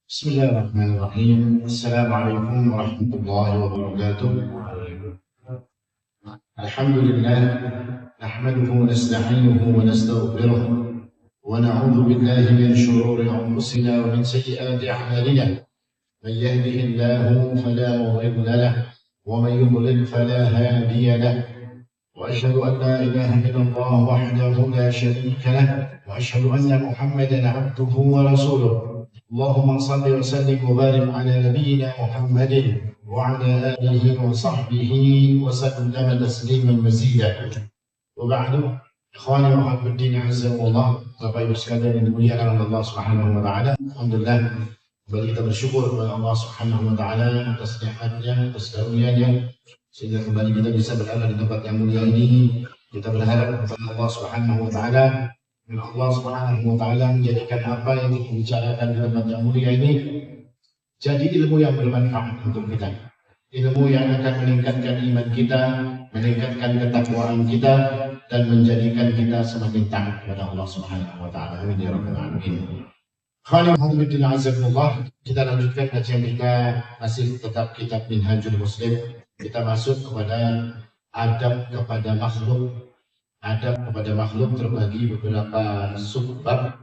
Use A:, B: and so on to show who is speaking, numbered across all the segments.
A: بسم الله الرحمن الرحيم. السلام عليكم ورحمة الله وبركاته. الحمد لله نحمده ونستعينه ونستغفره ونعوذ بالله من شرور أنفسنا ومن سيئات أعمالنا. من يهده الله فلا مضل له ومن يضلل فلا هادي له، وأشهد أن لا إله إلا الله وحده لا شريك له، وأشهد أن محمدا عبده ورسوله. اللهم صل وسلم وبارك على نبينا محمد وعلى آله وصحبه وسلم تسليما مزيدا. وبعد، إخواني وأحباب الدين عزكم Bapak Ibu sekalian yang dimuliakan oleh Allah Subhanahu wa taala. Alhamdulillah, kembali kita bersyukur kepada Allah Subhanahu wa taala atas nikmatnya, atas karunia-Nya, sehingga kembali kita bisa berada di tempat yang mulia ini. Kita berharap kepada Allah Subhanahu wa taala, Allah Subhanahu wa taala menjadikan apa yang dibicarakan di tempat yang mulia ini jadi ilmu yang bermanfaat untuk kita. Ilmu yang akan meningkatkan iman kita, meningkatkan ketakwaan kita, dan menjadikan kita semakin taat kepada Allah Subhanahu wa taala. Amin ya rabbal alamin. Kita lanjutkan kajian kita, masih tetap kitab Minhajul Muslim. Kita masuk kepada adab kepada makhluk. Adab kepada makhluk terbagi beberapa subbab.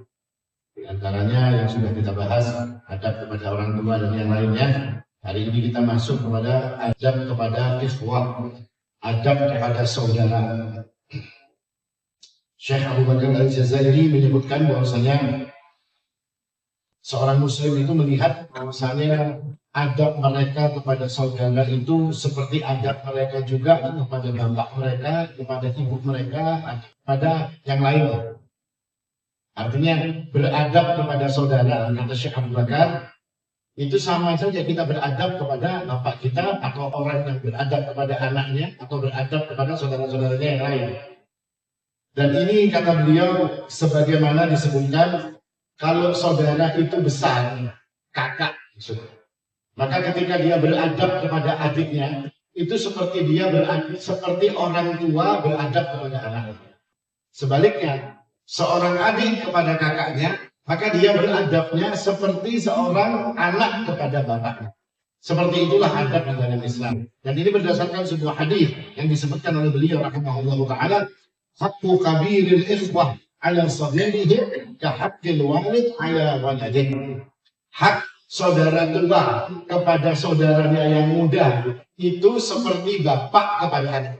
A: Di antaranya yang sudah kita bahas, adab kepada orang tua dan yang lainnya. Hari ini kita masuk kepada adab kepada ikhwah, adab kepada saudara. Syekh Abu Bakar Al-Jazairi menyebutkan bahwasanya seorang muslim itu melihat bahwasanya adab mereka kepada saudara itu seperti adab mereka juga kepada bapak mereka, kepada ibu mereka, kepada yang lainnya. Artinya beradab kepada saudara, kata Syekh Abu Bakar, itu sama saja kita beradab kepada bapak kita, atau orang yang beradab kepada anaknya, atau beradab kepada saudara-saudaranya yang lain. Dan ini kata beliau sebagaimana disebutkan, kalau saudara itu besar, kakak, maka ketika dia beradab kepada adiknya, itu seperti dia beradab, seperti orang tua beradab kepada anaknya. Sebaliknya, seorang adik kepada kakaknya, maka dia beradabnya seperti seorang anak kepada bapaknya. Seperti itulah adab di dalam Islam. Dan ini berdasarkan sebuah hadis yang disebutkan oleh beliau rahimahullahu taala, haqqu kabiril ikhwah ala saghirihi ka haqqil walid ala waladihi. Hak saudara tua kepada saudaranya yang muda itu seperti bapak kepada anak.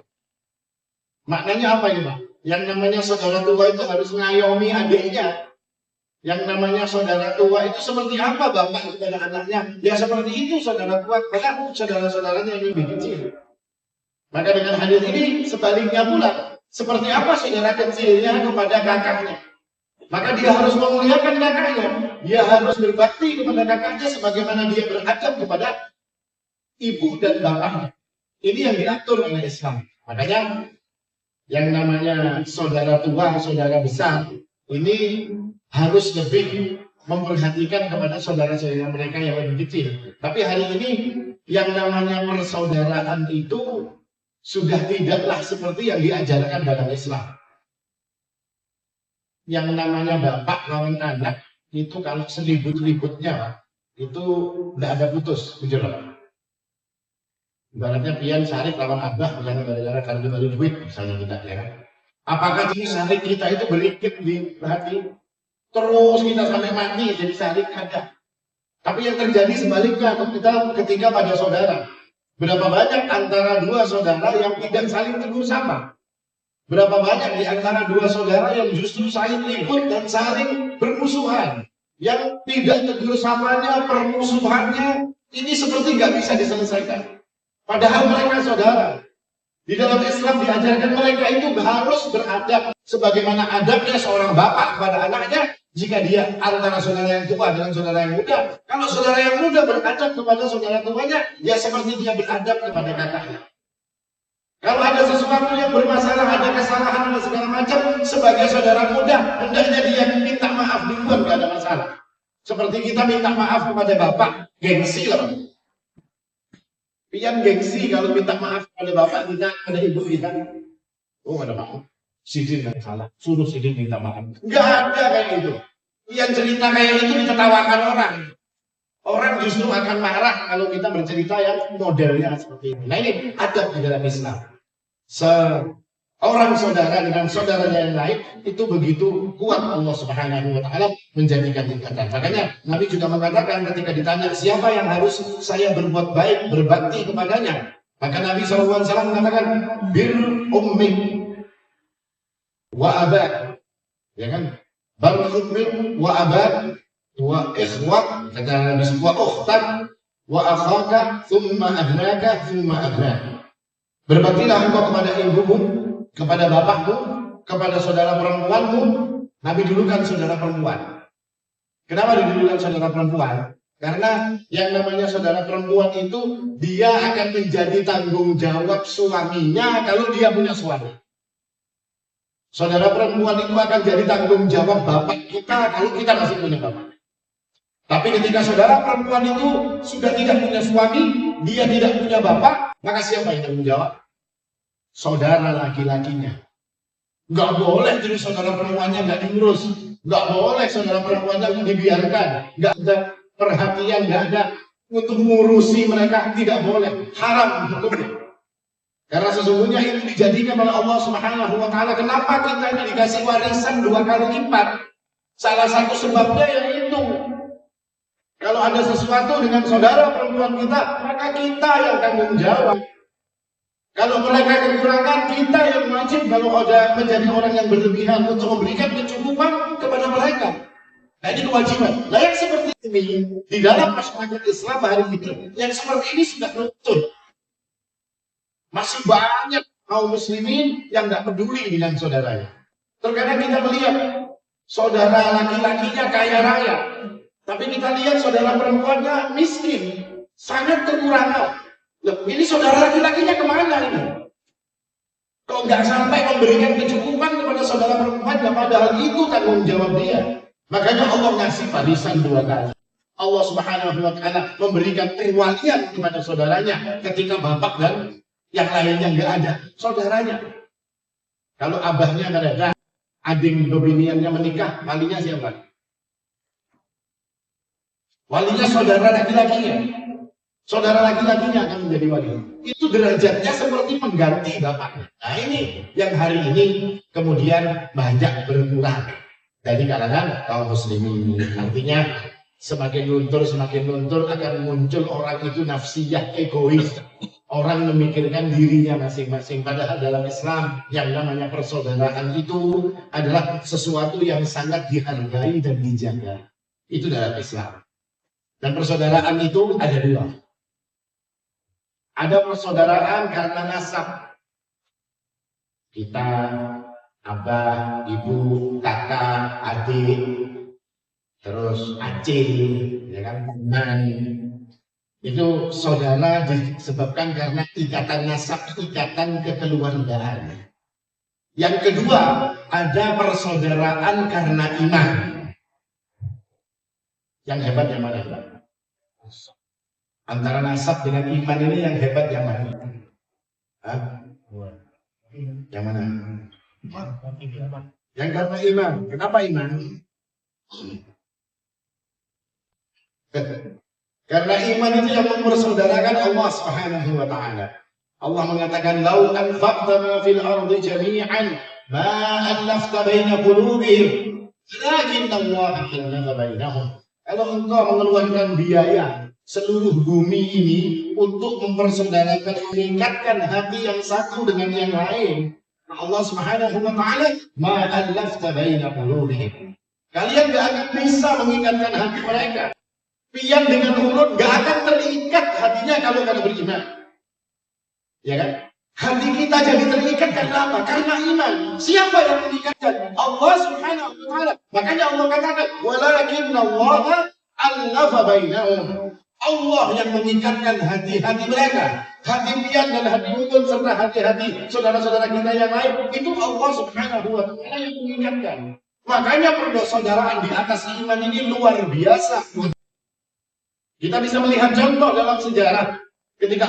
A: Maknanya apa ini, Pak? Yang namanya saudara tua itu harus ngayomi adiknya. Yang namanya saudara tua itu seperti apa bapak kepada anaknya? Ya seperti itu saudara tua kepada saudara-saudaranya yang lebih kecil. Maka dengan hadis ini sebaliknya pula, seperti apa saudara kecilnya kepada kakaknya? Maka dia harus memuliakan kakaknya. Dia harus berbakti kepada kakaknya sebagaimana dia beradab kepada ibu dan bapaknya. Ini yang diatur oleh Islam. Makanya yang namanya saudara tua, saudara besar, ini harus lebih memperhatikan kepada saudara-saudara mereka yang lebih kecil. Tapi hari ini yang namanya persaudaraan itu sudah tidaklah seperti yang diajarkan dalam Islam. Yang namanya bapak lawan anak itu kalau selibut-libutnya itu tidak ada putus, jujur. Ibaratnya pian Syarif lawan abah, misalnya gara-gara karena baru duit, misalnya kita ya kan. Apakah jadi Syarif kita itu berikit di hati? Terus kita sampai mati jadi Syarif ada. Tapi yang terjadi sebaliknya ketika pada saudara. Berapa banyak antara dua saudara yang tidak saling tegur sapa? Berapa banyak di antara dua saudara yang justru saling ribut dan saling bermusuhan? Yang tidak tegur sapanya, permusuhannya, ini seperti nggak bisa diselesaikan. Padahal mereka saudara. Di dalam Islam diajarkan mereka itu harus beradab sebagaimana adabnya seorang bapak kepada anaknya jika dia antara saudara yang tua dengan saudara yang muda. Kalau saudara yang muda beradab kepada saudara tuanya, ya seperti dia beradab kepada kakaknya. Kalau ada sesuatu yang bermasalah, ada kesalahan dan segala macam, sebagai saudara muda, hendaknya dia minta maaf duluan, gak ada masalah. Seperti kita minta maaf kepada bapak, gengsi lah. Pian gengsi kalau minta maaf kepada bapak kita, kepada ibu kita. Oh, ada maaf. Sidin yang salah, suruh Sidin minta maaf. Enggak ada kayak gitu. Yang cerita kayak itu ditertawakan orang. Orang justru akan marah kalau kita bercerita yang modelnya seperti ini. Nah, ini adab di dalam Islam. Seorang saudara dengan saudaranya yang lain itu begitu kuat Allah Subhanahu wa taala menjadikan ikatan. Makanya Nabi juga mengatakan ketika ditanya siapa yang harus saya berbuat baik, berbakti kepadanya. Maka Nabi SAW mengatakan bir ummik wa abak. Ya kan? Bar ummik wa abak wa ikhwat, kata Nabi, wa ukhtan wa akhaka thumma abnaka thumma abnak. Berbaktilah engkau kepada ibumu, kepada bapakmu, kepada saudara perempuanmu. Nabi dulukan saudara perempuan. Kenapa didulukan saudara perempuan? Karena yang namanya saudara perempuan itu dia akan menjadi tanggung jawab suaminya kalau dia punya suami. Saudara perempuan itu akan jadi tanggung jawab bapak kita kalau kita masih punya bapak. Tapi ketika saudara perempuan itu sudah tidak punya suami, dia tidak punya bapak, maka siapa yang tanggung jawab? Saudara laki-lakinya. Nggak boleh jadi saudara perempuannya nggak diurus, nggak boleh saudara perempuannya dibiarkan, nggak ada perhatian, nggak ada untuk mengurusi mereka, tidak boleh, haram hukumnya. Karena sesungguhnya itu dijadikan oleh Allah Subhanahu wa taala. Kenapa kita ini dikasih warisan 2 kali lipat? Salah satu sebabnya yaitu kalau ada sesuatu dengan saudara perempuan kita, maka kita yang tanggung jawab. Kalau mereka kekurangan, kita yang wajib kalau ada menjadi orang yang berlebihan untuk memberikan kecukupan kepada mereka. Nah, ini kewajiban. Nah, yang seperti ini di dalam masyarakat Islam hari ini, yang seperti ini sudah luntur. Masih banyak kaum muslimin yang nggak peduli dengan saudaranya. Terkadang kita melihat saudara laki-lakinya kaya raya, tapi kita lihat saudara perempuannya miskin, sangat kekurangan. Loh, ini saudara laki-lakinya kemana ini? Kok nggak sampai memberikan kecukupan kepada saudara perempuannya, padahal itu tanggung jawab dia. Makanya Allah ngasih warisan 2 kali. Allah Subhanahu wa taala memberikan perwalian kepada saudaranya ketika bapak dan yang lainnya nggak ada, saudaranya. Kalau abahnya nggak ada, adik biniannya menikah, walinya siapa? Walinya saudara laki-lakinya. Saudara laki-lakinya akan menjadi wali. Itu derajatnya seperti pengganti bapaknya. Nah, ini yang hari ini kemudian banyak berkurang dari kalangan kaum muslimin. Artinya semakin luntur akan muncul orang itu nafsiyah egois. Orang memikirkan dirinya masing-masing. Padahal dalam Islam yang namanya persaudaraan itu adalah sesuatu yang sangat dihargai dan dijaga. Itu dalam Islam. Dan persaudaraan itu ada 2. Ada persaudaraan karena nasab. Kita, abah, ibu, kakak, adik, terus acil, ya kan, teman. Itu saudara disebabkan karena ikatan nasab, ikatan kekeluargaan. Yang kedua, ada persaudaraan karena iman. Yang hebat yang mana? Antara nasab dengan iman ini yang hebat yang mana? Hah? Yang mana? Yang karena iman. Kenapa iman? Karena iman itu yang mempersaudarakan Allah Subhanahu wa taala. Allah mengatakan lau anfaqta ma fil ardi jami'an ma allafta baina qulubihim walakin Allah allafa bainahum. Kalau engkau mengeluarkan biaya seluruh bumi ini untuk mempersaudarakan, meningkatkan hati yang satu dengan yang lain, Allah Subhanahu wa taala ma allafta baina qulubihim. Kalian gak akan bisa mengingatkan hati mereka. Pian dengan mulut gak akan terikat hatinya kalau kada beriman. Ya kan? Hati kita jadi terikat karena apa? Karena iman. Siapa yang mengikatkan? Allah Subhanahu wa taala. Makanya Allah katakan, "Walakinna Allah allafa bainahum." Allah yang mengikatkan hati-hati mereka. Hati pian dan hati ukun serta hati-hati saudara-saudara kita yang lain, itu Allah Subhanahu wa taala yang mengikatkan. Makanya persaudaraan di atas iman ini luar biasa. Kita bisa melihat contoh dalam sejarah ketika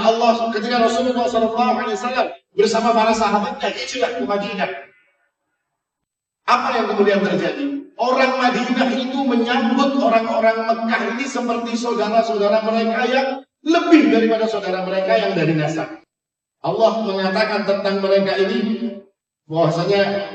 A: Rasulullah SAW bersama para sahabatnya hijrah ke Madinah. Apa yang kemudian terjadi? Orang Madinah itu menyambut orang-orang Mekah ini seperti saudara-saudara mereka yang lebih daripada saudara mereka yang dari nasab. Allah mengatakan tentang mereka ini bahwasanya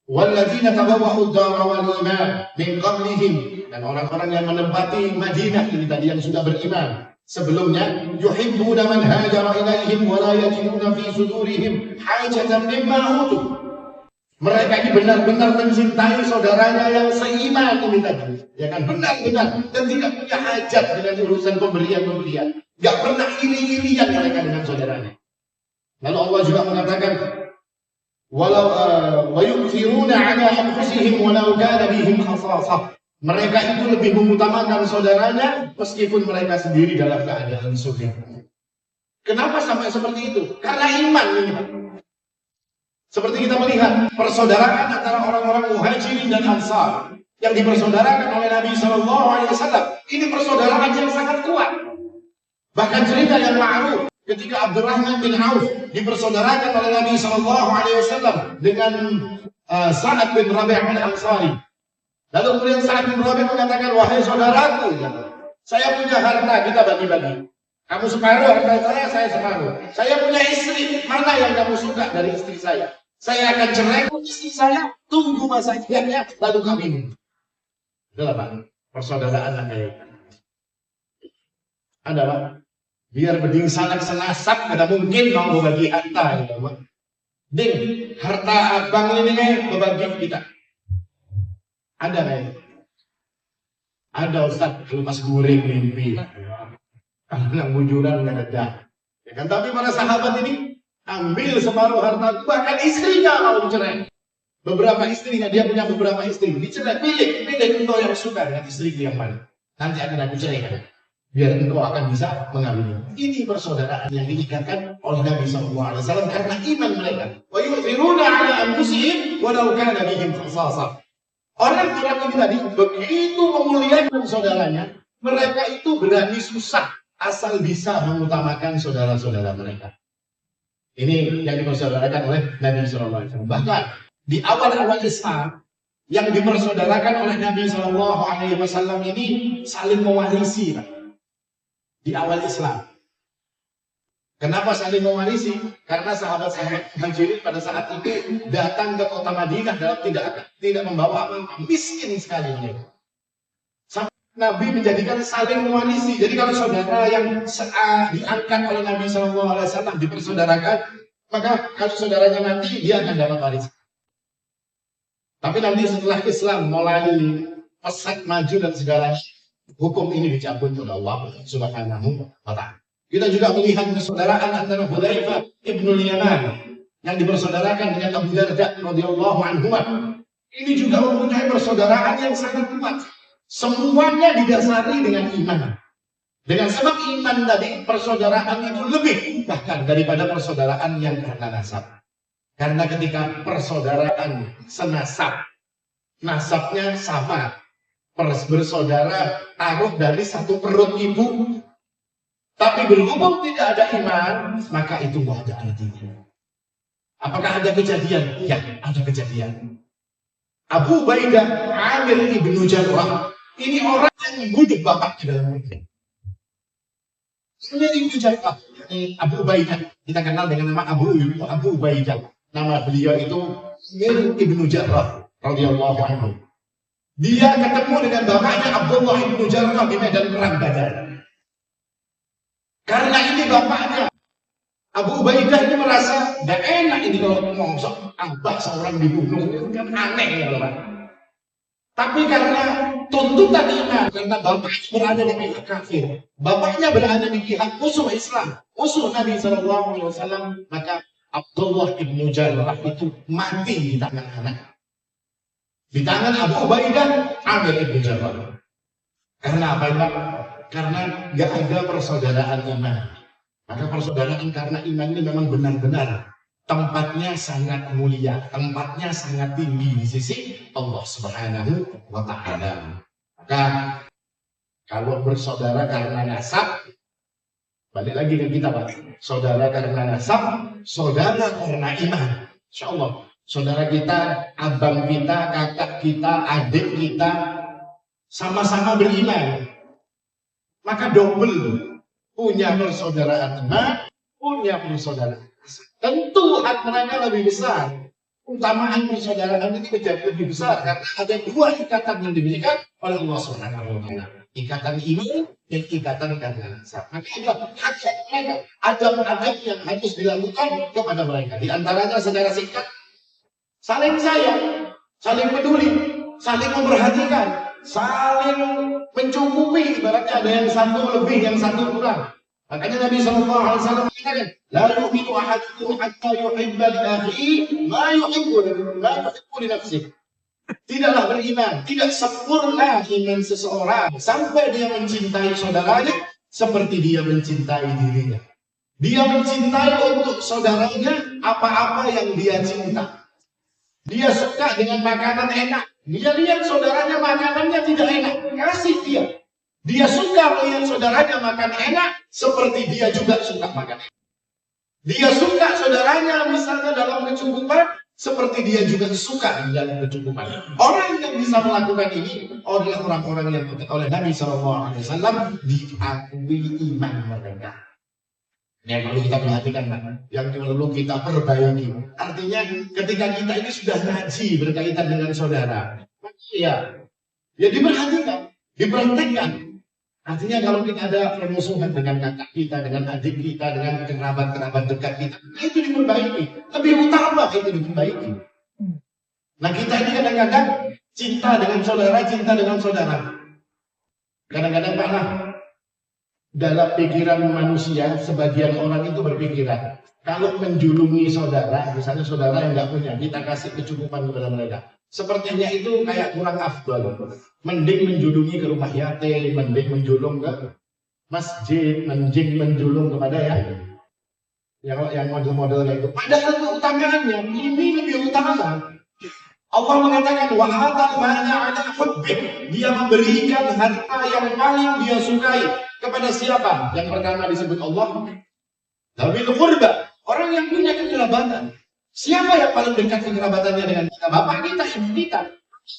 A: walladzina tabawwa'u ad-dara wal iman min qablihim, dan orang-orang yang menempati Madinah ini tadi yang sudah beriman sebelumnya, yuhibbuna man hajara ilaihim wa la yajiduna fi sudurihim hajatan mimma utu. Mereka ini benar-benar mencintai saudaranya yang seiman ini tadi, ya kan, benar-benar, dan tidak punya hajat dengan urusan pemberian-pemberian. Gak pernah iri-irian mereka dengan saudaranya. Lalu Allah juga mengatakan, walau wa yu'thiruna 'ala anfusihim walau kana bihim khasasah. Mereka itu lebih mengutamakan saudaranya meskipun mereka sendiri dalam keadaan sulit. Kenapa sampai seperti itu? Karena iman ini, Pak. Seperti kita melihat persaudaraan antara orang-orang Muhajirin dan Ansar yang dipersaudarakan oleh Nabi SAW. Ini persaudaraan yang sangat kuat. Bahkan cerita yang ma'ruf ketika Abdurrahman bin Auf dipersaudarakan oleh Nabi SAW dengan Sa'ad bin Rabi' al-Ansari. Lalu kemudian Sa'ad bin Rabi' mengatakan, wahai saudaraku, saya punya harta, kita bagi-bagi. Kamu separuh harta saya separuh. Saya punya istri, mana yang kamu suka dari istri saya? Saya akan cerai istri saya, tunggu masa iddahnya, lalu kawin. Itulah Pak, persaudaraan kayak ada Pak. Biar beding sanak senasab, ada mungkin mau berbagi harta, gitu Pak. Ding, harta abang ini nih berbagi kita. Ada nih. Ada Ustaz, lepas goreng mimpi. Karena bujuran nggak ada. Ya kan, tapi para sahabat ini ambil separuh harta, bahkan istrinya mau dicerai. Beberapa istrinya, dia punya beberapa istri, dicerai, pilih engkau yang suka dengan istri yang mana. Nanti akan aku ceraikan, biar engkau akan bisa mengawini. Ini persaudaraan yang diikatkan oleh Nabi SAW karena iman mereka. Wa yu'thiruna 'ala anfusihim walau kana bihim khasasah. Orang-orang ini tadi begitu memuliakan saudaranya, mereka itu berani susah asal bisa mengutamakan saudara-saudara mereka. Ini yang dipersaudarakan oleh Nabi SAW. Bahkan di awal-awal Islam yang dipersaudarakan oleh Nabi SAW ini saling mewarisi, Pak. Di awal Islam. Kenapa saling mewarisi? Karena sahabat-sahabat Muhajirin pada saat itu datang ke kota Madinah dalam tidak membawa apa-apa, miskin sekali mereka. Nabi menjadikan saling mewarisi. Jadi kalau saudara yang diangkat oleh Nabi SAW dipersaudarakan, maka kalau saudaranya mati, dia akan dapat waris. Tapi nanti setelah Islam mulai pesat maju dan segala hukum ini dicabut oleh Allah Subhanahu wa Ta'ala. Kita juga melihat persaudaraan antara Hudzaifah ibnul Yaman yang dipersaudarakan dengan Abu Darda radhiyallahu anhu. Ini juga mempunyai persaudaraan yang sangat kuat. Semuanya didasari dengan iman. Dengan sebab iman tadi, persaudaraan itu lebih bahkan daripada persaudaraan yang karena nasab. Karena ketika persaudaraan senasab, nasabnya sama, bersaudara taruh dari satu perut ibu, tapi berhubung tidak ada iman, maka itu tidak ada artinya. Apakah ada kejadian? Ya, ada kejadian. Abu Ubaidah Amir ibnu Jarrah, ini orang yang membunuh bapaknya dalam mimpi. Amir ibnu Jarrah, Abu Ubaidah, kita kenal dengan nama Abu Ubaidah. Nama beliau itu Amir ibnu Jarrah radhiyallahu anhu. Dia ketemu dengan bapaknya Abdullah ibnu Jarrah di medan perang Badar. Karena ini bapaknya, Abu Ubaidah ini merasa gak enak ini kalau ngomong abah seorang dibunuh, kan aneh ya Pak. Tapi karena tuntutan iman, karena bapaknya berada di pihak kafir, bapaknya berada di pihak musuh Islam, musuh Nabi SAW, maka Abdullah ibnu Jarrah itu mati di tangan anak, di tangan Abu Ubaidah Amir ibnu Jarrah. Karena apa Pak? Karena gak ada persaudaraan iman. Maka persaudaraan karena iman ini memang benar-benar tempatnya sangat mulia, tempatnya sangat tinggi di sisi Allah Subhanahu wa Ta'ala. Maka kalau bersaudara karena nasab, balik lagi ke kita Pak. Saudara karena nasab, saudara karena iman. Insya Allah, Saudara kita, abang kita, kakak kita, adik kita, sama-sama beriman. Maka double punya persaudaraan iman, punya persaudaraan. Tentu hak mereka lebih besar. Utamaan persaudaraan itu menjadi lebih besar karena ada dua ikatan yang diberikan oleh Allah Subhanahu wa taala. Ikatan iman dan ikatan karena nasab. Maka itu hak mereka. Adab-adab yang harus dilakukan kepada mereka. Di antaranya secara singkat, saling sayang, saling peduli, saling memperhatikan, saling mencukupi. Ibaratnya ada yang satu lebih, yang satu kurang. Makanya Nabi SAW mengatakan, la yu'minu ahadukum hatta yuhibba li akhihi ma yuhibbu li nafsihi. Tidaklah beriman, tidak sempurna iman seseorang sampai dia mencintai saudaranya seperti dia mencintai dirinya. Dia mencintai untuk saudaranya apa-apa yang dia cinta. Dia suka dengan makanan enak. Dia lihat saudaranya makanannya tidak enak, kasih dia. Dia suka melihat saudaranya makan enak, seperti dia juga suka makan enak. Dia suka saudaranya misalnya dalam kecukupan, seperti dia juga suka dalam kecukupan. Orang yang bisa melakukan ini adalah orang-orang yang oleh Nabi SAW diakui iman mereka. Yang perlu kita perhatikan, yang perlu kita perbaiki. Artinya ketika kita ini sudah ngaji berkaitan dengan saudara, ya diperhatikan, diperhatikan. Artinya kalau kita ada permusuhan dengan kakak kita, dengan adik kita, dengan kerabat-kerabat dekat kita, itu diperbaiki. Lebih utama itu diperbaiki. Nah kita ini kadang-kadang cinta dengan saudara. Kadang-kadang malah dalam pikiran manusia, sebagian orang itu berpikiran, kalau menjulungi saudara, misalnya saudara yang nggak punya, kita kasih kecukupan kepada mereka. Sepertinya itu kayak kurang afdal. Mending menjulungi ke rumah yatim, mending menjulung ke masjid, mending menjulung kepada yang model-model kayak itu. Padahal keutamaannya ini lebih utama. Allah mengatakan wa atal mana ala hubbih. Dia memberikan harta yang paling dia sukai kepada siapa? Yang pertama disebut Allah. Dzawil qurba, orang yang punya kekerabatan. Siapa yang paling dekat kekerabatannya dengan kita? Bapak kita, ibu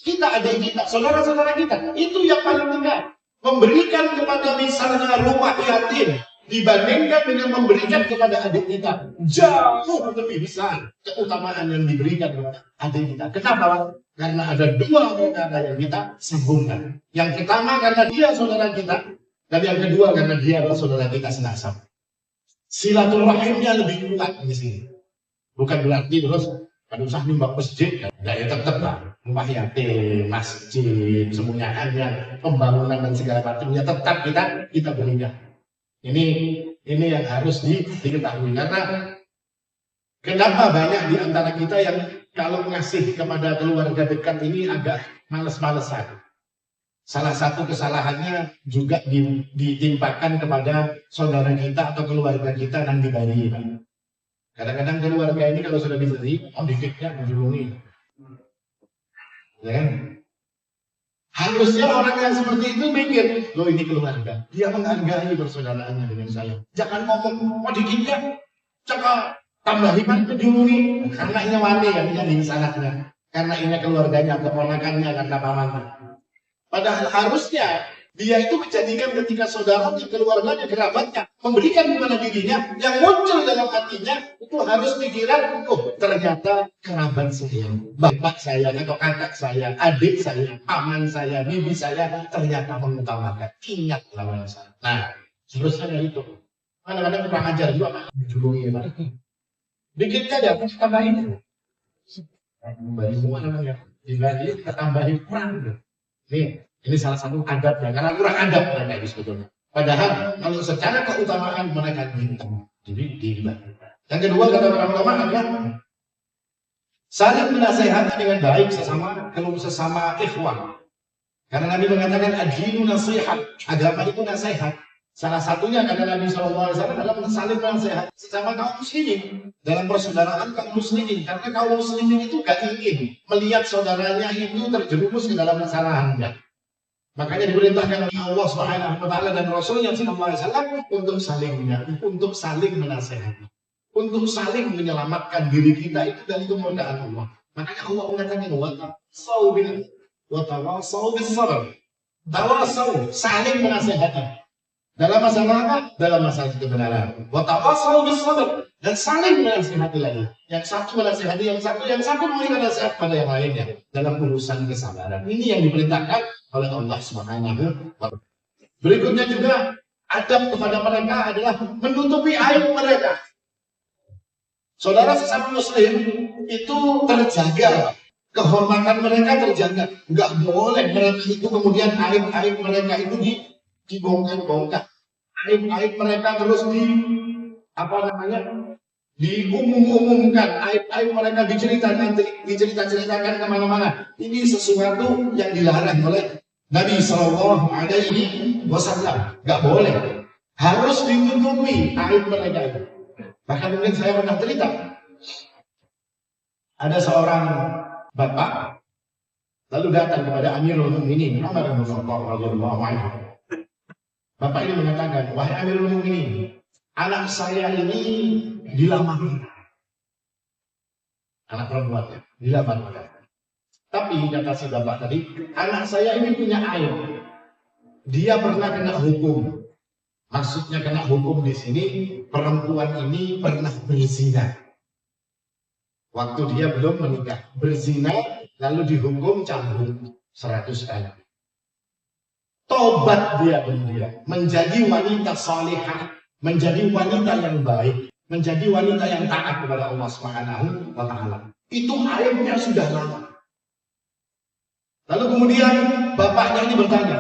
A: kita, adik kita, saudara-saudara kita. Itu yang paling dekat. Memberikan kepada misalnya rumah yatim dibandingkan dengan memberikan kepada adik kita, jauh lebih besar keutamaan yang diberikan kepada adik kita. Kenapa? Karena ada dua perkara yang kita sambungkan. Yang pertama karena dia saudara kita, dan yang kedua karena dia adalah saudara kita senasab. Silaturahimnya lebih kuat di sini. Bukan berarti terus kan usah nyumbang masjid, ya tetap lah rumah yatim, masjid, semuanya yang pembangunan dan segala macamnya tetap kita berikan. Ini yang harus diketahui, karena kenapa banyak di antara kita yang kalau ngasih kepada keluarga dekat ini agak males-malesan. Salah satu kesalahannya juga ditimpakan kepada saudara kita atau keluarga kita yang diberi. Kadang-kadang keluarga ini kalau sudah diberi, dikitnya menjulungi. Ya kan? Harusnya orang yang seperti itu mikir, loh ini keluarga. Dia menghargai persaudaraannya dengan saya. Jangan ngomong, dikitnya, cakap, tambahin menjulungi. Karena ini wani kan, ini sanatnya. Karena ini keluarganya, keponakannya, karena pamannya. Padahal harusnya dia itu menjadikan ketika saudaranya, keluarganya, kerabatnya memberikan kepada dirinya, yang muncul dalam hatinya itu harus pikiran, oh ternyata kerabat saya, bapak saya, atau kakak saya, adik saya, paman saya, bibi saya ternyata mengutamakan. Ingat lawan saya. Nah, harusnya itu. Kadang-kadang kurang ajar juga Pak. Julungi Pak. Dikitnya ada apa tambahin? Tambahin semua namanya. Dibanding tambahin kurang. Ini salah satu adabnya, karena kurang adab mereka itu sebetulnya. Padahal kalau secara keutamaan mereka bintang, jadi dibagi. Yang kedua kata para ulama adalah saling menasehati dengan baik sesama ikhwan. Karena Nabi mengatakan ad-dinu nasihat, agama itu nasihat. Salah satunya kata Nabi SAW adalah saling menasehati sesama kaum muslimin dalam persaudaraan kaum muslimin. Karena kaum muslimin itu gak ingin melihat saudaranya itu terjerumus ke dalam kesalahannya. Makanya diperintahkan oleh Allah Subhanahu wa taala dan Rasulnya sallallahu alaihi wasallam untuk saling menasehati, untuk saling menyelamatkan diri kita itu dari kemurkaan Allah. Makanya Allah mengatakan watawasau bis sabr. Tawasau, saling menasihati. Dalam masalah apa? Dalam masalah kebenaran. Watawasau bis sabr, dan saling menasihati lagi. Yang satu menasihati yang satu memberikan nasihat pada yang lainnya dalam urusan kesabaran. Ini yang diperintahkan oleh Allah Subhanahu wa Ta'ala. Berikutnya juga adab kepada mereka adalah menutupi aib mereka. Saudara sesama muslim itu terjaga, kehormatan mereka terjaga. Nggak boleh mereka itu kemudian aib-aib mereka itu dibongkar-bongkar. Aib-aib mereka terus diumumkan, aib-aib mereka diceritakan kemana-mana. Ini sesuatu yang dilarang oleh Nabi Shallallahu Alaihi Wasallam. Nggak boleh, harus ditutupi aib mereka itu. Bahkan mungkin saya pernah cerita, ada seorang bapak lalu datang kepada Amirul Mukminin Umar bin Khattab radhiyallahu anhu. Bapak ini mengatakan, wahai Amirul Mukminin, anak saya ini dilamar, anak perempuannya dilamar. Tapi kata si bapak tadi, anak saya ini punya aib. Dia pernah kena hukum. Maksudnya kena hukum di sini, perempuan ini pernah berzina. Waktu dia belum menikah, berzina lalu dihukum cambuk 100 kali. Tobat dia kemudian menjadi wanita salihah, menjadi wanita yang baik, menjadi wanita yang taat kepada Allah Subhanahu wa Ta'ala. Itu aibnya sudah lama. Lalu kemudian bapaknya ini bertanya,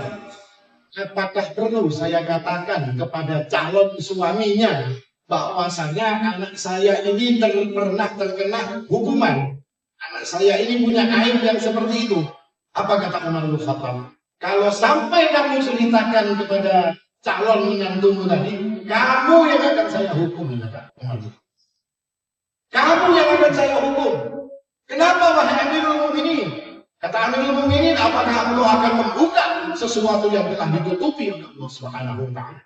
A: apakah perlu saya katakan kepada calon suaminya bahwasanya anak saya ini pernah terkena hukuman? Anak saya ini punya aib yang seperti itu. Apa kata Umar bin Khattab? Kalau sampai kamu ceritakan kepada calon menantumu tadi, kamu yang akan saya hukum. Kamu yang akan saya hukum. Kenapa wahai Amirul Mukminin? Kata Amirul Mukminin, apakah Allah akan membuka sesuatu yang telah ditutupi oleh Allah Subhanahu wa Ta'ala?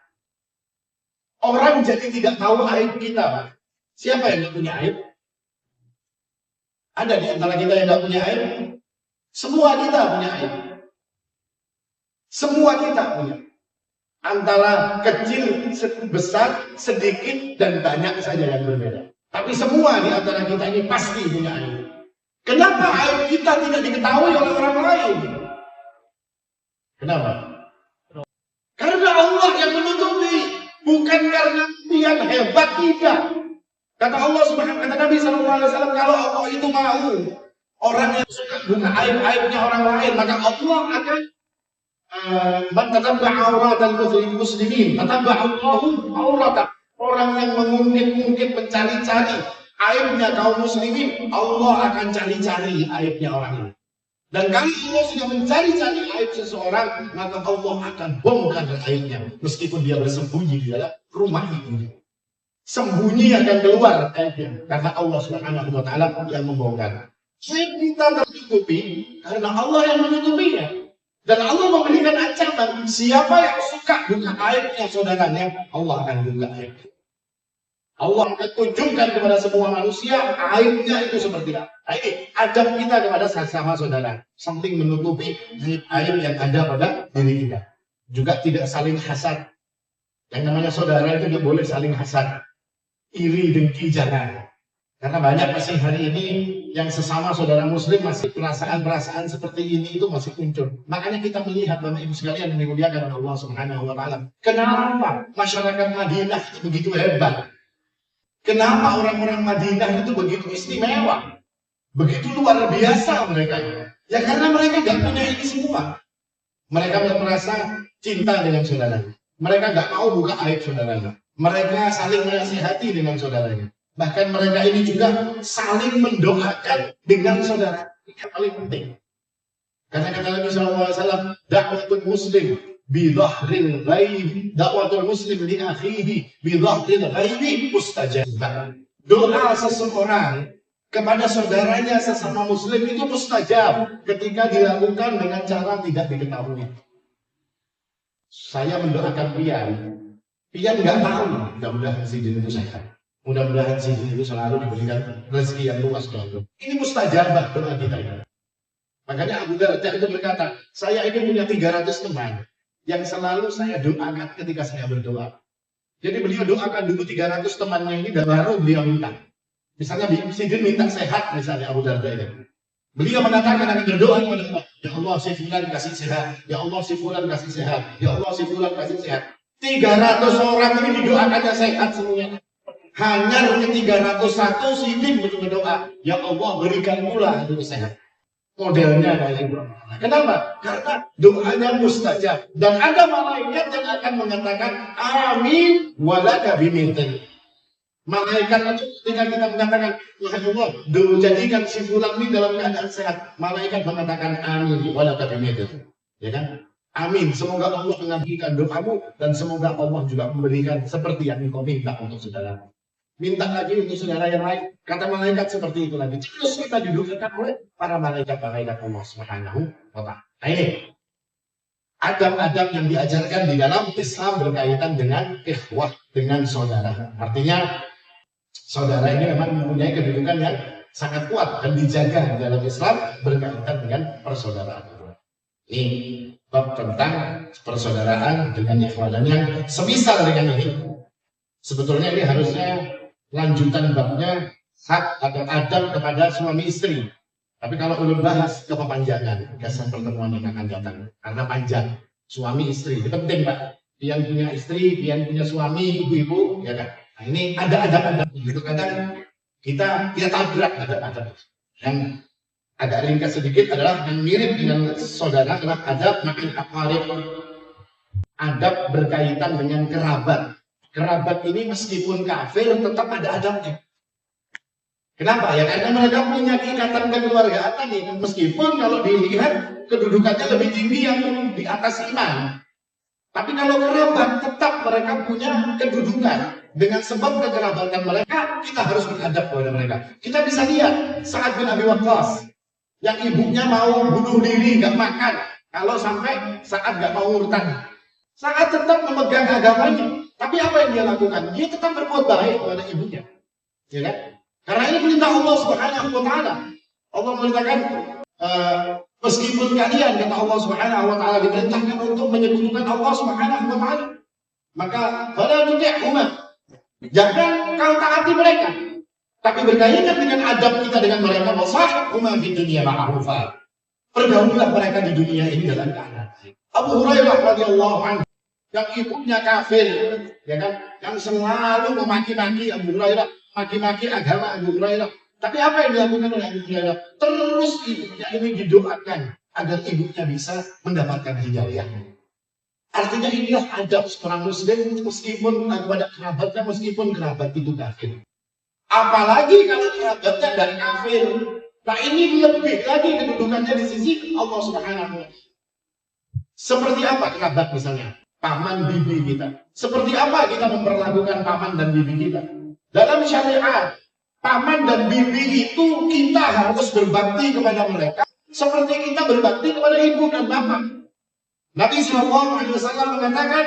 A: Orang jadi tidak tahu aib kita, Pak. Siapa yang tidak punya aib? Ada di antara kita yang tidak punya aib? Semua kita punya aib. Semua kita punya. Antara kecil, besar, sedikit, dan banyak saja yang berbeda. Tapi semua di antara kita ini pasti punya aib. Kenapa aib kita tidak diketahui oleh orang lain? Kenapa? Karena Allah yang menutupi, bukan karena kalian hebat, tidak. Kata Allah Subhanahu, kata Nabi SAW, kalau Allah itu mau orang yang suka buka aib-aibnya orang lain, maka Allah akan tatabba auratal muslimin, tatabba Allahu aurata, orang yang mengungkit-ungkit, mencari-cari aibnya kaum muslimin, Allah akan cari-cari aibnya orang ini. Dan kalau Allah sudah mencari-cari aib seseorang, maka Allah akan bongkar aibnya, meskipun dia bersembunyi di dalam rumah itu. Sembunyi akan keluar aibnya, karena Allah Subhanahu wa Ta'ala yang membongkar. Aib kita tertutupi karena Allah yang menutupinya. Dan Allah memberikan ancaman, siapa yang suka buka aibnya saudaranya, Allah akan buka aibnya. Allah akan tunjukkan kepada semua manusia aibnya itu seperti apa. Ini adab kita kepada sesama saudara, saling menutupi aib yang ada pada diri kita. Juga tidak saling hasad. Yang namanya saudara itu tidak boleh saling hasad, iri, dengki, jangan. Karena banyak masih hari ini yang sesama saudara muslim masih perasaan-perasaan seperti ini itu masih muncul. Makanya kita melihat Bapak Ibu sekalian yang dimuliakan oleh Allah Subhanahu wa Ta'ala. Kenapa masyarakat Madinah itu begitu hebat? Kenapa orang-orang Madinah itu begitu istimewa? Begitu luar biasa mereka. Ya karena mereka nggak punya ini semua. Mereka nggak merasa cinta dengan saudaranya. Mereka nggak mau buka aib saudaranya. Mereka saling menasihati dengan saudaranya. Bahkan mereka ini juga saling mendoakan dengan saudara. Ini yang paling penting. Karena kata Nabi SAW, dakwatul muslim bidhahril ghaib, dakwatul muslim li akhihi bidhahril ghaibi mustajabah. Doa seseorang kepada saudaranya sesama muslim itu mustajab ketika dilakukan dengan cara tidak diketahui. Saya mendoakan Pian nggak tahu, mudah-mudahan sih itu saya. Mudah-mudahan Siti itu selalu diberikan rezeki yang luas selalu. Ini mustajabah doa kita ini. Makanya Abu Darda itu berkata, saya ini punya 300 teman yang selalu saya doakan ketika saya berdoa. Jadi beliau doakan dulu 300 temannya ini dan baru beliau minta. Misalnya Sidin minta sehat misalnya Abu Darda ini. Beliau mengatakan akan berdoa kepada Allah, ya Allah si fulan kasih sehat, ya Allah si fulan kasih sehat, ya Allah si fulan kasih sehat. 300 orang ini didoakannya sehat semuanya. Hanya ke 301 Sidin berdoa, ya Allah berikan pula itu sehat. Modelnya kayak gitu. Kenapa? Karena doanya mustajab dan ada malaikat yang akan mengatakan amin walaka bimintin. Malaikat itu ketika kita mengatakan ya Allah, jadikan si fulan ini dalam keadaan sehat. Malaikat mengatakan amin walaka bimintin. Ya kan? Amin. Semoga Allah mengabulkan doamu dan semoga Allah juga memberikan seperti yang engkau minta untuk saudara. Minta lagi untuk saudara yang lain. Kata malaikat seperti itu lagi. Terus kita didudukkan oleh para malaikat-malaikat Allah Subhanahu wa Ta'ala. Nah ini adab-adab yang diajarkan di dalam Islam berkaitan dengan ikhwah, dengan saudara. Artinya saudara ini memang mempunyai kedudukan yang sangat kuat dan dijaga di dalam Islam berkaitan dengan persaudaraan. Ini bab tentang persaudaraan dengan ikhwah dan yang semisal dengan ini. Sebetulnya ini harusnya lanjutan babnya hak atau adab kepada suami istri. Tapi kalau ulun bahas kepanjangan, kesan pertemuan yang akan datang karena panjang. Suami istri itu penting Pak. Pian punya istri, pian punya suami, ibu-ibu, ya kan. Nah, ini ada adab-adab. Gitu kadang kita tabrak adab-adab. Yang agak ringkas sedikit adalah yang mirip dengan saudara adalah adab makin aqarib. Adab berkaitan dengan kerabat. Kerabat ini meskipun kafir tetap ada adabnya. Kenapa? Ya karena mereka punya ikatan kekeluargaan ini. Meskipun kalau dilihat kedudukannya lebih tinggi yang di atas iman. Tapi kalau kerabat tetap mereka punya kedudukan. Dengan sebab kekerabatan mereka, kita harus beradab kepada mereka. Kita bisa lihat Sa'ad bin Abi Waqqas yang ibunya mau bunuh diri, nggak makan. Kalau sampai Sa'ad nggak mau murtad. Sa'ad tetap memegang agamanya. Tapi apa yang dia lakukan? Dia tetap berbuat baik kepada ibunya. Ya kan? Karena ini perintah Allah Subhanahu wa Ta'ala. Allah memerintahkan meskipun kalian kata Allah Subhanahu wa Ta'ala diperintahkan untuk menyekutukan Allah Subhanahu wa Ta'ala. Maka fala tuti'huma. Jangan kau taati mereka. Tapi berkaitan dengan adab kita dengan mereka, wasahhuma fid dunya ma'rufa. Pergaulilah mereka di dunia ini dalam keadaan. Abu Hurairah radhiyallahu anhu yang ibunya kafir, ya kan, yang selalu memaki-maki Abu Hurairah, maki-maki agama Abu Hurairah. Tapi apa yang dilakukan oleh Abu Hurairah? Terus ibunya ini didoakan agar ibunya bisa mendapatkan hidayah. Artinya inilah adab seorang muslim meskipun kepada kerabatnya, meskipun kerabat itu kafir. Apalagi kalau kerabatnya dari kafir. Nah ini lebih lagi kedudukannya di sisi Allah Subhanahu wa Ta'ala. Seperti apa kerabat misalnya? Paman bibi kita. Seperti apa kita memperlakukan paman dan bibi kita? Dalam syariat, paman dan bibi itu kita harus berbakti kepada mereka seperti kita berbakti kepada ibu dan bapak. Nabi SAW mengatakan,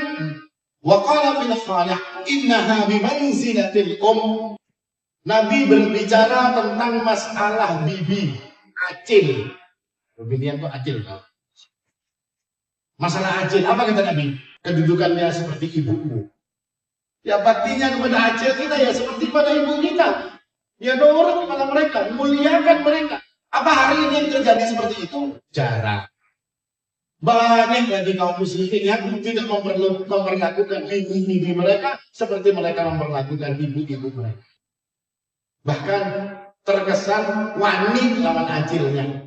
A: wa qala fil salih innaha bimanzilatil Nabi berbicara tentang masalah bibi, acil. Bibian itu acil. Masalah acil, apa kata Nabi? Kedudukannya seperti ibumu. Ya baktinya kepada acil kita ya seperti pada ibu kita. Ya nurut kepada mereka, muliakan mereka. Apa hari ini yang terjadi seperti itu? Jarang. Banyak lagi kaum muslimin yang tidak memperlakukan ibu-ibu mereka seperti mereka memperlakukan ibu-ibu mereka. Bahkan terkesan wani lawan acilnya.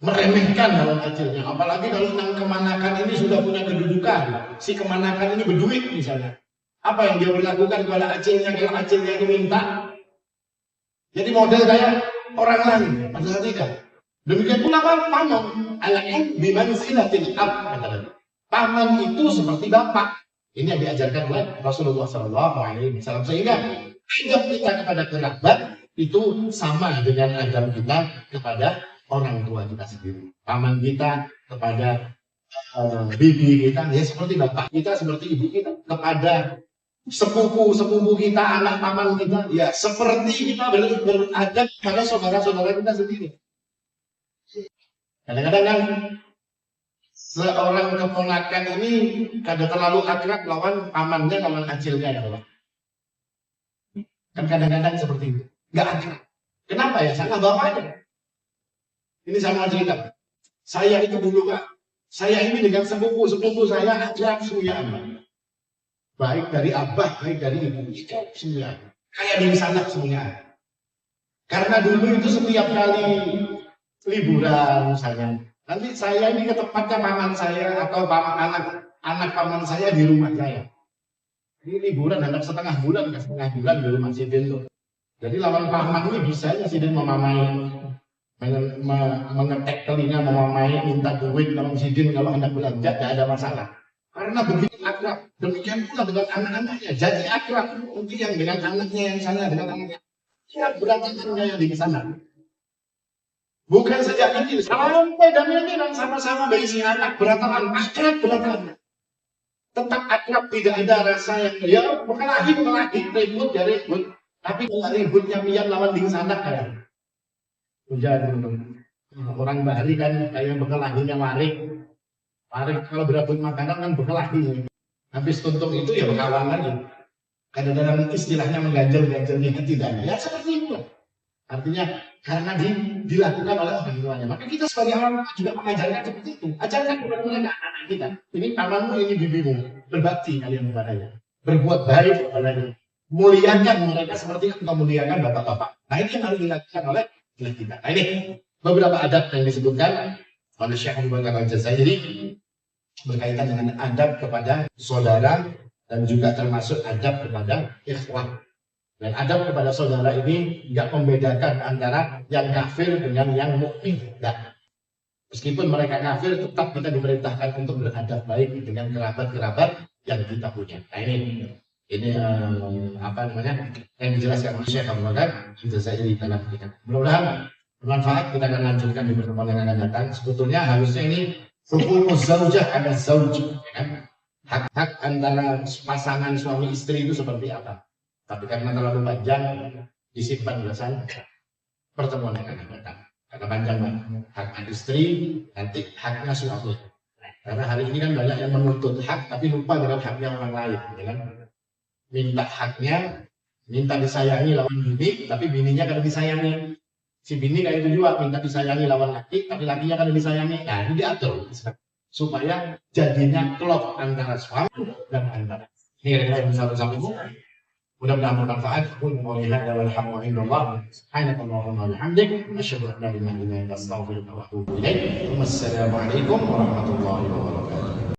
A: Meremehkan lawan acilnya. Apalagi kalau yang kemanakan ini sudah punya kedudukan. Si kemanakan ini berduit misalnya. Apa yang dia berlakukan kepada acilnya kalau acilnya itu minta? Jadi model kayak orang lain. Padahal tidak. Demikian pula paman. Al-'ilm bimanzilatil ab. Paman itu seperti bapak. Ini yang diajarkan oleh Rasulullah SAW. Sehingga adab kita kepada kerabat itu sama dengan adab kita kepada orang tua kita sendiri. Paman kita kepada bibi kita, ya seperti bapak kita, seperti ibu kita. Kepada sepupu kita, anak paman kita, ya seperti kita beradab pada saudara-saudara kita sendiri. Kadang-kadang kan seorang keponakan ini kadang terlalu akrab lawan pamannya, lawan acilnya ya Allah. Kan kadang-kadang seperti itu, nggak akrab. Kenapa ya? Sana bapaknya. Ini saya mau cerita. Saya itu dulu Pak, saya ini dengan sepupu saya akrab semuanya. Baik dari abah, baik dari ibu, semua. Kayak di sana semuanya. Karena dulu itu setiap kali liburan misalnya, nanti saya ini ke tempatnya paman saya atau anak paman saya di rumah saya. Ini liburan hendak setengah bulan di rumah si Dino. Jadi lawan paman ini bisa ya si Dino memamai, mengetek telinga, memamai, minta duit lawan si Dino kalau hendak belanja, tidak ada masalah. Karena begitu akrab, demikian pula dengan anak-anaknya. Jadi akrab, mungkin yang dengan anaknya yang sana, dengan anaknya. Ya berantakannya yang di sana. Bukan sejak kecil, sampai dan yang sama-sama berisi anak berantakan, akrab berantakan. Tetap akrab, tidak ada rasa yang ya berkelahi, ribut ya ribut. Tapi kalau ributnya pian lawan di sana kayak. Hujan orang Bali kan kayak berkelahinya warik. Warik kalau berebut makanan kan berkelahi. Habis tuntung itu ya berkawan lagi. Kadang-kadang istilahnya mengganjal-ganjalnya tidak. Ya seperti itu. Artinya karena dilakukan oleh orang tuanya. Maka kita sebagai orang tua juga mengajarkan seperti itu. Ajarkan kepada anak-anak kita. Ini pamanmu, ini bibimu. Berbakti kalian kepadanya. Berbuat baik kepadanya. Muliakan mereka seperti engkau muliakan bapak-bapak. Nah ini yang harus dilakukan oleh kita. Nah ini beberapa adab yang disebutkan oleh Syekh Abu Bakar Al-Jazairi berkaitan dengan adab kepada saudara dan juga termasuk adab kepada ikhwah. Dan adab kepada saudara ini tidak membedakan antara yang kafir dengan yang mukmin. Nah, meskipun mereka kafir, tetap kita diperintahkan untuk beradab baik dengan kerabat-kerabat yang kita punya. Nah ini apa namanya yang dijelaskan oleh Syekh Abu Bakar Al-Jazairi dalam kitab. Mudah-mudahan bermanfaat. Kita akan lanjutkan di pertemuan yang akan datang. Sebetulnya harusnya ini hukum zaujah ada zauj, ya. Hak-hak antara pasangan suami istri itu seperti apa? Tapi karena terlalu panjang, disimpan belasan pertemuan yang akan datang. Karena panjang banget. Hak istri, nanti haknya suami. Karena hari ini kan banyak yang menuntut hak, tapi lupa dengan haknya orang lain. Ya kan? Minta haknya, minta disayangi lawan bini, tapi bininya kada disayangi. Si bini kayak itu juga, minta disayangi lawan laki, tapi lakinya kada disayangi. Nah ini diatur. Supaya jadinya klop antara suami dan antara. Ini kira-kira yang bisa bersambung. Mudah-mudahan bermanfaat. Walhamdulillah. Subhanakallahumma wa bihamdik, asyhadu an la ilaha illa anta, astaghfiruka wa atubu ilaik. Wassalamualaikum warahmatullahi wabarakatuh.